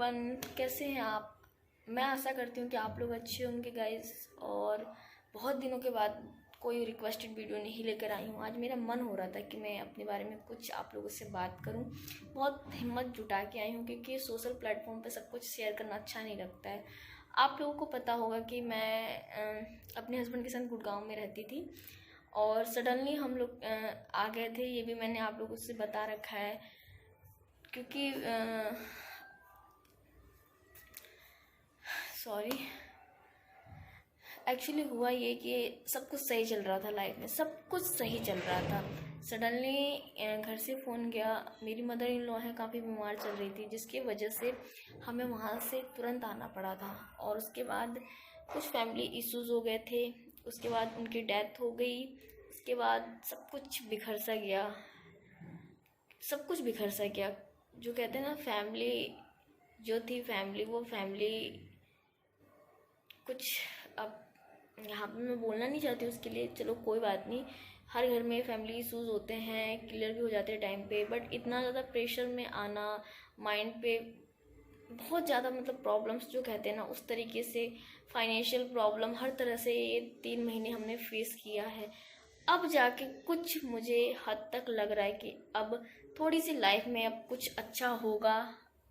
Everyone, कैसे हैं आप। मैं आशा करती हूँ कि आप लोग अच्छे होंगे गाइस। और बहुत दिनों के बाद कोई रिक्वेस्टेड वीडियो नहीं लेकर आई हूँ। आज मेरा मन हो रहा था कि मैं अपने बारे में कुछ आप लोगों से बात करूँ। बहुत हिम्मत जुटा के आई हूँ क्योंकि सोशल प्लेटफॉर्म पे सब कुछ शेयर करना अच्छा नहीं लगता है। आप लोगों को पता होगा कि मैं अपने हस्बैंड के साथ गुड़गांव में रहती थी और सडनली हम लोग आ गए थे। ये भी मैंने आप लोगों से बता रखा है क्योंकि सॉरी, एक्चुअली हुआ ये कि सब कुछ सही चल रहा था, लाइफ में सब कुछ सही चल रहा था। सडनली घर से फ़ोन गया। मेरी मदर इन लॉ है, काफ़ी बीमार चल रही थी, जिसकी वजह से हमें वहाँ से तुरंत आना पड़ा था। और उसके बाद कुछ फैमिली इश्यूज़ हो गए थे। उसके बाद उनकी डेथ हो गई। उसके बाद सब कुछ बिखर सा गया, सब कुछ बिखर सा गया। जो कहते हैं ना, फैमिली जो थी फैमिली, वो फैमिली कुछ, अब यहाँ पे मैं बोलना नहीं चाहती उसके लिए, चलो कोई बात नहीं। हर घर में फैमिली इश्यूज़ होते हैं, क्लियर भी हो जाते हैं टाइम पे, बट इतना ज़्यादा प्रेशर में आना, माइंड पे बहुत ज़्यादा मतलब प्रॉब्लम्स जो कहते हैं ना, उस तरीके से फाइनेंशियल प्रॉब्लम, हर तरह से ये 3 महीने हमने फेस किया है। अब जाके कुछ मुझे हद तक लग रहा है कि अब थोड़ी सी लाइफ में अब कुछ अच्छा होगा,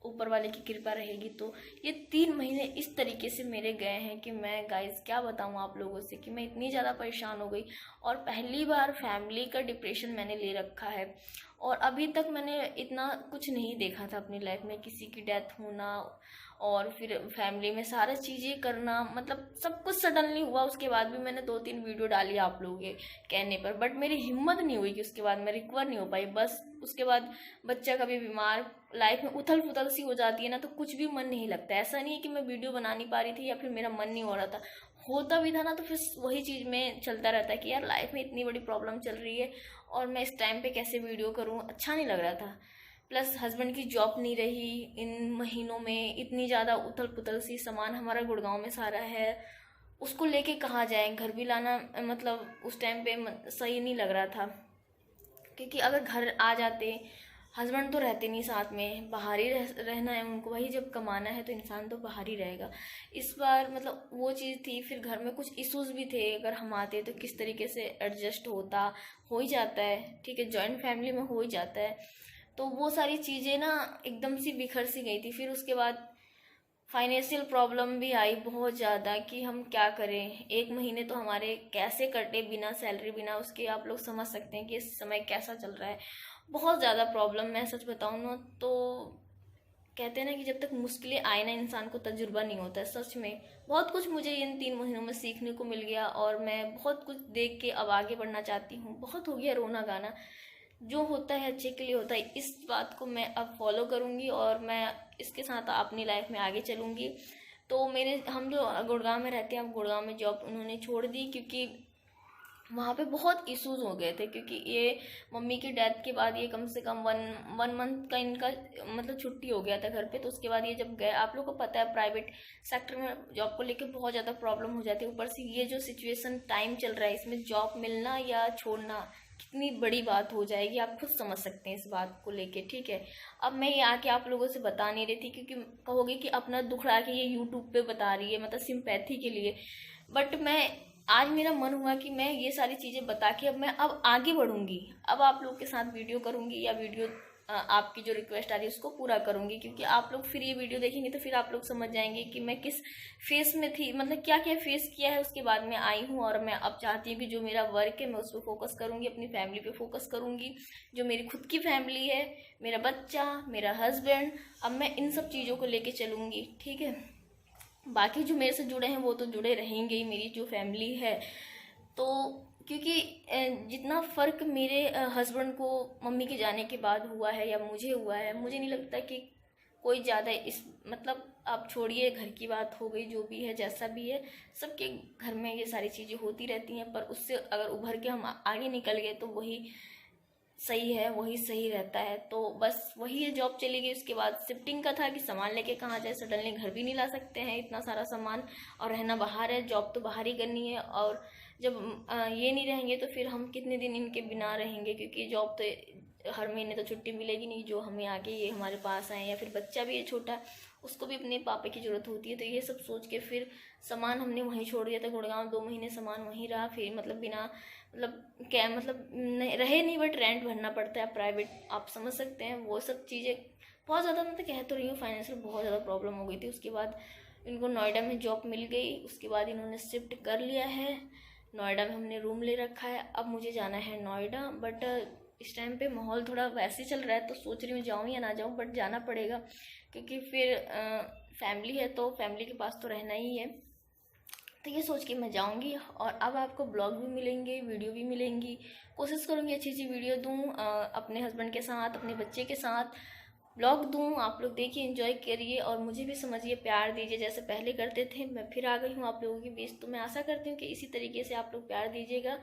ऊपर वाले की कृपा रहेगी। तो ये 3 महीने इस तरीके से मेरे गए हैं कि मैं गाइस क्या बताऊँ आप लोगों से कि मैं इतनी ज़्यादा परेशान हो गई। और पहली बार फैमिली का डिप्रेशन मैंने ले रखा है। और अभी तक मैंने इतना कुछ नहीं देखा था अपनी लाइफ में, किसी की डेथ होना और फिर फैमिली में सारा चीज़ें करना, मतलब सब कुछ सडनली हुआ। उसके बाद भी मैंने 2-3 वीडियो डाली आप लोगों के कहने पर, बट मेरी हिम्मत नहीं हुई कि उसके बाद मैं रिकवर नहीं हो पाई। बस उसके बाद बच्चा कभी बीमार, लाइफ में उथल पुथल सी हो जाती है ना, तो कुछ भी मन नहीं लगता। ऐसा नहीं है कि मैं वीडियो बना नहीं पा रही थी या फिर मेरा मन नहीं हो रहा था, होता भी था ना, तो फिर वही चीज़ में चलता रहता है कि यार लाइफ में इतनी बड़ी प्रॉब्लम चल रही है और मैं इस टाइम पे कैसे वीडियो करूँ, अच्छा नहीं लग रहा था। प्लस हस्बैंड की जॉब नहीं रही इन महीनों में, इतनी ज़्यादा उथल पुथल सी, सामान हमारा गुड़गांव में सारा है, उसको लेके कहाँ जाएं, घर भी लाना मतलब उस टाइम पे सही नहीं लग रहा था। क्योंकि अगर घर आ जाते, हस्बैंड तो रहते नहीं साथ में, बाहर ही रहना है उनको, वही जब कमाना है तो इंसान तो बाहर ही रहेगा। इस बार मतलब वो चीज़ थी। फिर घर में कुछ इश्यूज भी थे, अगर हम आते तो किस तरीके से एडजस्ट होता, हो ही जाता है, ठीक है, जॉइंट फैमिली में हो ही जाता है। तो वो सारी चीज़ें ना एकदम सी बिखर सी गई थी। फिर उसके बाद फाइनेंशियल प्रॉब्लम भी आई बहुत ज़्यादा कि हम क्या करें। 1 महीने तो हमारे कैसे कटे बिना सैलरी, बिना उसके, आप लोग समझ सकते हैं कि इस समय कैसा चल रहा है। बहुत ज़्यादा प्रॉब्लम, मैं सच बताऊँ ना तो कहते हैं ना कि जब तक मुश्किलें आए ना, इंसान को तजुर्बा नहीं होता है। सच में बहुत कुछ मुझे इन 3 महीनों में सीखने को मिल गया और मैं बहुत कुछ देख के अब आगे बढ़ना चाहती हूँ। बहुत हो गया रोना गाना, जो होता है अच्छे के लिए होता है। इस बात को मैं अब फॉलो करूँगी और मैं इसके साथ अपनी लाइफ में आगे चलूँगी। तो हम जो गुड़गांव में रहते हैं, अब गुड़गांव में जॉब उन्होंने छोड़ दी क्योंकि वहाँ पे बहुत इश्यूज हो गए थे। क्योंकि ये मम्मी की डेथ के बाद ये कम से कम वन मंथ का इनका मतलब छुट्टी हो गया था घर पे। तो उसके बाद ये जब गए, आप लोग को पता है प्राइवेट सेक्टर में जॉब को लेके बहुत ज़्यादा प्रॉब्लम हो जाती है। ऊपर से ये जो सिचुएशन टाइम चल रहा है, इसमें जॉब मिलना या छोड़ना कितनी बड़ी बात हो जाएगी, आप खुद समझ सकते हैं इस बात को लेके, ठीक है। अब मैं ये आके आप लोगों से बता नहीं रही थी क्योंकि कहोगे कि अपना दुख रहा के ये यूट्यूब पे बता रही है, मतलब सिंपैथी के लिए। बट मैं आज मेरा मन हुआ कि मैं ये सारी चीज़ें बता के अब आगे बढ़ूंगी। अब आप लोग के साथ वीडियो करूंगी या वीडियो आपकी जो रिक्वेस्ट आ रही है उसको पूरा करूंगी। क्योंकि आप लोग फिर ये वीडियो देखेंगे तो फिर आप लोग समझ जाएंगे कि मैं किस फेस में थी, मतलब क्या क्या फेस किया है, उसके बाद मैं आई हूँ। और मैं अब चाहती हूँ कि जो मेरा वर्क है मैं उस पर फोकस करूँगी, अपनी फैमिली पे फोकस करूँगी। जो मेरी खुद की फैमिली है, मेरा बच्चा, मेरा हस्बैंड, अब मैं इन सब चीज़ों को लेके चलूँगी, ठीक है। बाकी जो मेरे से जुड़े हैं वो तो जुड़े रहेंगे ही, मेरी जो फैमिली है। तो क्योंकि जितना फ़र्क मेरे हस्बैंड को मम्मी के जाने के बाद हुआ है या मुझे हुआ है, मुझे नहीं लगता कि कोई ज़्यादा इस, मतलब आप छोड़िए, घर की बात हो गई, जो भी है जैसा भी है, सबके घर में ये सारी चीज़ें होती रहती हैं। पर उससे अगर उभर के हम आगे निकल गए तो वही सही है, वही सही रहता है। तो बस वही है, जॉब चली गई। उसके बाद शिफ्टिंग का था कि सामान लेके कहाँ जाए, सडनली घर भी नहीं ला सकते हैं इतना सारा सामान, और रहना बाहर है, जॉब तो बाहर ही करनी है। और जब ये नहीं रहेंगे तो फिर हम कितने दिन इनके बिना रहेंगे, क्योंकि जॉब तो हर महीने तो छुट्टी मिलेगी नहीं जो हमें आके ये हमारे पास आए, या फिर बच्चा भी है छोटा, उसको भी अपने पापा की ज़रूरत होती है। तो ये सब सोच के फिर सामान हमने वहीं छोड़ दिया था गुड़गांव। 2 महीने सामान वहीं रहा। फिर मतलब बिना मतलब क्या मतलब नहीं रहे नहीं, बट रेंट भरना पड़ता है प्राइवेट, आप समझ सकते हैं। वो सब चीज़ें बहुत ज़्यादा, मैं तो कह तो रही हूँ, फाइनेंशियल बहुत ज़्यादा प्रॉब्लम हो गई थी। उसके बाद इनको नोएडा में जॉब मिल गई। उसके बाद इन्होंने शिफ्ट कर लिया है नोएडा में, हमने रूम ले रखा है। अब मुझे जाना है नोएडा, बट इस टाइम पे माहौल थोड़ा वैसे चल रहा है, तो सोच रही हूँ जाऊँ या ना जाऊँ, बट जाना पड़ेगा क्योंकि फिर फैमिली है तो फैमिली के पास तो रहना ही है। तो ये सोच के मैं जाऊंगी। और अब आपको ब्लॉग भी मिलेंगे, वीडियो भी मिलेंगी। कोशिश करूँगी अच्छी अच्छी वीडियो दूँ अपने हस्बैंड के साथ, अपने बच्चे के साथ ब्लॉग दूँ। आप लोग देखिए, एंजॉय करिए और मुझे भी समझिए, प्यार दीजिए जैसे पहले करते थे। मैं फिर आ गई हूँ आप लोगों के बीच, तो मैं आशा करती हूँ कि इसी तरीके से आप लोग प्यार दीजिएगा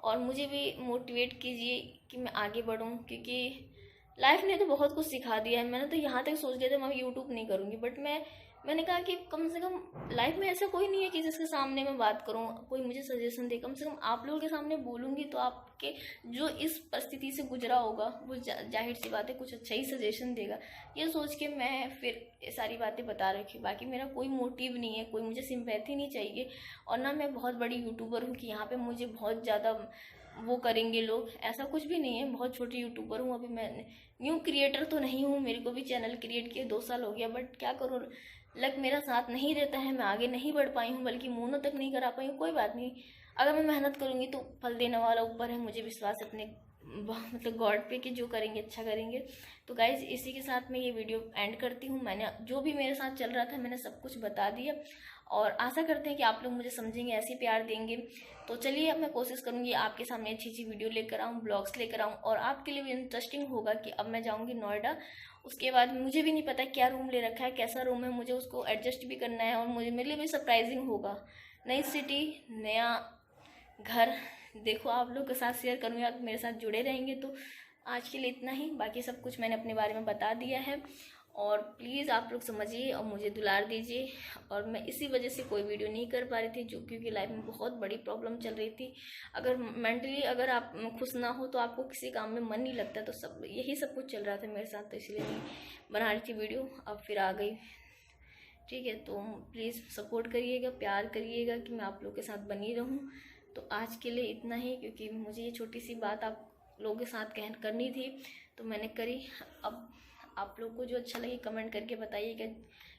और मुझे भी मोटिवेट कीजिए कि मैं आगे बढ़ूँ, क्योंकि लाइफ ने तो बहुत कुछ सिखा दिया है। मैंने तो यहाँ तक सोच लिया था मैं यूट्यूब नहीं करूँगी, बट मैंने कहा कि कम से कम लाइफ में ऐसा कोई नहीं है कि जिसके सामने मैं बात करूं, कोई मुझे सजेशन दे। कम से कम आप लोगों के सामने बोलूंगी तो आपके जो इस परिस्थिति से गुजरा होगा वो जाहिर सी बात है कुछ अच्छा ही सजेशन देगा। ये सोच के मैं फिर ये सारी बातें बता रखी। बाकी मेरा कोई मोटिव नहीं है, कोई मुझे सिंपैथी नहीं चाहिए, और ना मैं बहुत बड़ी यूट्यूबर हूँ कि यहाँ पे मुझे बहुत ज़्यादा वो करेंगे लोग, ऐसा कुछ भी नहीं है। बहुत छोटी यूट्यूबर हूँ, अभी मैं न्यू क्रिएटर तो नहीं हूँ, मेरे को भी चैनल क्रिएट किए 2 साल हो गया, बट क्या करूँ, लक मेरा साथ नहीं देता है। मैं आगे नहीं बढ़ पाई हूँ, बल्कि मुँह तक नहीं करा पाई हूँ। कोई बात नहीं, अगर मैं मेहनत करूँगी तो फल देने वाला ऊपर है, मुझे विश्वास है अपने मतलब गॉड पे कि जो करेंगे अच्छा करेंगे। तो गाइज इसी के साथ मैं ये वीडियो एंड करती हूँ। मैंने जो भी मेरे साथ चल रहा था मैंने सब कुछ बता दिया, और आशा करते हैं कि आप लोग मुझे समझेंगे, ऐसे प्यार देंगे। तो चलिए अब मैं कोशिश करूँगी आपके सामने अच्छी अच्छी वीडियो लेकर आऊँ, ब्लॉग्स लेकर आऊँ, और आपके लिए भी इंटरेस्टिंग होगा कि अब मैं जाऊँगी नोएडा। उसके बाद मुझे भी नहीं पता क्या रूम ले रखा है, कैसा रूम है, मुझे उसको एडजस्ट भी करना है, और मुझे मेरे लिए भी सरप्राइजिंग होगा। नई सिटी, नया घर, देखो आप लोग के साथ शेयर करूँगी, आप मेरे साथ जुड़े रहेंगे। तो आज के लिए इतना ही, बाकी सब कुछ मैंने अपने बारे में बता दिया है। और प्लीज़ आप लोग समझिए और मुझे दुलार दीजिए। और मैं इसी वजह से कोई वीडियो नहीं कर पा रही थी, जो क्योंकि लाइफ में बहुत बड़ी प्रॉब्लम चल रही थी। अगर मेंटली अगर आप खुश ना हो तो आपको किसी काम में मन नहीं लगता। तो सब यही सब कुछ चल रहा था मेरे साथ, तो इसलिए मैं बना रही थी वीडियो, अब फिर आ गई। ठीक है, तो प्लीज़ सपोर्ट करिएगा, प्यार करिएगा कि मैं आप लोग के साथ बनी रहूँ। तो आज के लिए इतना ही, क्योंकि मुझे ये छोटी सी बात आप लोगों के साथ करनी थी तो मैंने करी। अब आप लोग को जो अच्छा लगे कमेंट करके बताइएगा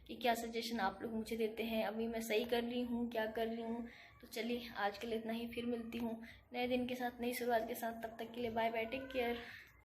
कि क्या सजेशन आप लोग मुझे देते हैं, अभी मैं सही कर रही हूँ, क्या कर रही हूँ। तो चलिए आज के लिए इतना ही, फिर मिलती हूँ नए दिन के साथ, नई शुरुआत के साथ। तब तक के लिए बाय बाय, टेक केयर।